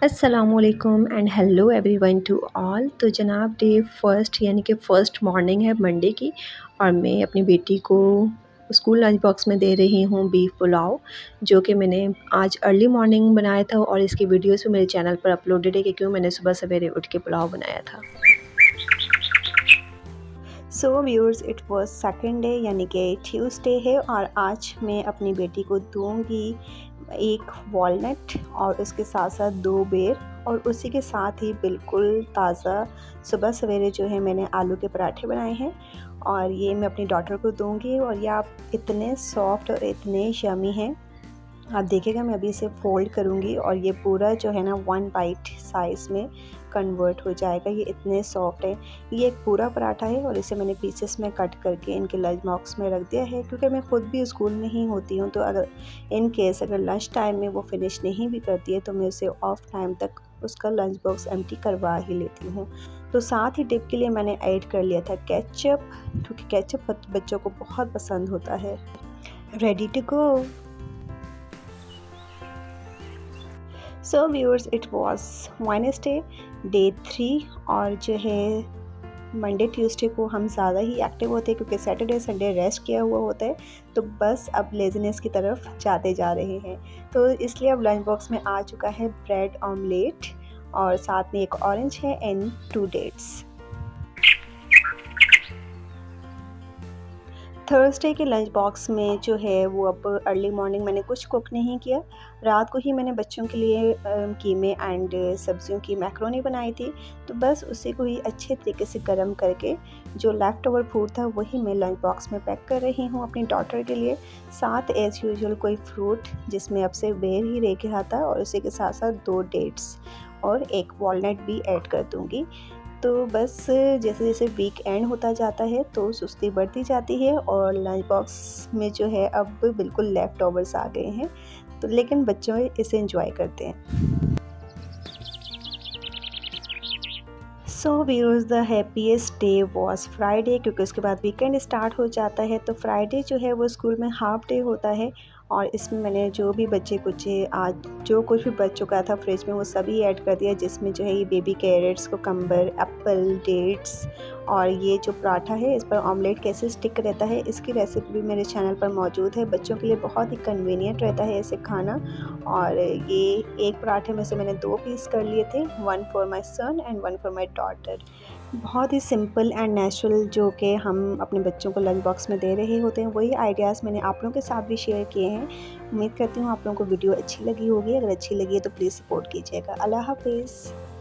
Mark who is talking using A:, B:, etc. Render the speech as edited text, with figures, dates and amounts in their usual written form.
A: अस्सलामुअलैकुम and hello everyone to all. तो जनाब डे फर्स्ट यानी कि फ़र्स्ट मॉर्निंग है मंडे की, और मैं अपनी बेटी को स्कूल लंच बॉक्स में दे रही हूँ बीफ पुलाव, जो कि मैंने आज अर्ली मॉर्निंग बनाया था और इसकी वीडियोस भी मेरे चैनल पर अपलोडेड है कि क्यों मैंने सुबह सवेरे उठ के पुलाव बनाया था। सो viewers, it was second day यानी कि ट्यूसडे है, और आज मैं अपनी बेटी को दूंगी एक वॉलनट और उसके साथ साथ 2 बेर, और उसी के साथ ही बिल्कुल ताज़ा सुबह सवेरे जो है मैंने आलू के पराठे बनाए हैं, और ये मैं अपनी डॉटर को दूंगी। और ये आप इतने सॉफ्ट और इतने यमी हैं, आप देखिएगा। मैं अभी इसे फ़ोल्ड करूँगी और ये पूरा जो है ना 1 बाइट साइज़ में कन्वर्ट हो जाएगा। ये इतने सॉफ्ट है। ये एक पूरा पराठा है और इसे मैंने पीसेस में कट करके इनके लंच बॉक्स में रख दिया है, क्योंकि मैं ख़ुद भी स्कूल में ही होती हूँ, तो अगर इन केस अगर लंच टाइम में वो फिनिश नहीं भी करती है तो मैं उसे ऑफ टाइम तक उसका लंच बॉक्स एम्प्टी करवा ही लेती हूँ। तो साथ ही डिप के लिए मैंने ऐड कर लिया था केचप, क्योंकि केचप बच्चों को बहुत पसंद होता है। Ready to go. So viewers, it was Wednesday day 3, और जो है मंडे ट्यूसडे को हम ज़्यादा ही एक्टिव होते हैं, क्योंकि सैटरडे संडे रेस्ट किया हुआ होता है, तो बस अब लेज़ीनेस की तरफ जाते जा रहे हैं। तो इसलिए अब लंच बॉक्स में आ चुका है ब्रेड ऑमलेट, और साथ में एक ऑरेंज है एंड 2 डेट्स। थर्सडे के लंच बॉक्स में जो है वो अब अर्ली मॉर्निंग मैंने कुछ कुक नहीं किया। रात को ही मैंने बच्चों के लिए कीमे एंड सब्जियों की मैक्रोनी बनाई थी, तो बस उसी को ही अच्छे तरीके से गर्म करके जो लेफ़्ट ओवर फूड था वही मैं लंच बॉक्स में पैक कर रही हूँ अपनी डॉटर के लिए। साथ एज़ यूजुअल कोई फ्रूट जिसमें अब से बेर ही रह गया था, और उसी के साथ साथ 2 डेट्स और एक वॉलनट भी ऐड कर दूँगी। तो बस जैसे जैसे वीक एंड होता जाता है तो सुस्ती बढ़ती जाती है, और लंच बॉक्स में जो है अब बिल्कुल लेफ़्ट ओवर्स आ गए हैं, तो लेकिन बच्चों इसे एंजॉय करते हैं। So viewers, the happiest day was Friday, क्योंकि उसके बाद वीकेंड स्टार्ट हो जाता है। तो फ्राइडे जो है वो स्कूल में हाफ डे होता है, और इसमें मैंने जो भी बच्चे कुछ आज जो कुछ भी बच चुका था फ्रिज में वो सभी ऐड कर दिया, जिसमें जो है ये baby carrots, cucumber, apple, dates, और ये जो पराठा है इस पर ऑमलेट कैसे स्टिक रहता है इसकी रेसिपी भी मेरे चैनल पर मौजूद है। बच्चों के लिए बहुत ही कन्वीनियंट रहता है इसे खाना, और ये एक पराठे में से मैंने 2 पीस कर लिए थे, 1 for my son and 1 for my daughter. बहुत ही सिंपल एंड नेचुरल जो कि हम अपने बच्चों को लंच बॉक्स में दे रहे होते हैं, वही आइडियाज़ मैंने आप लोगों के साथ भी शेयर किए हैं। उम्मीद करती हूँ आप लोगों को वीडियो अच्छी लगी होगी। अगर अच्छी लगी है तो प्लीज़ सपोर्ट कीजिएगा। अल्लाह हाफ़िज़।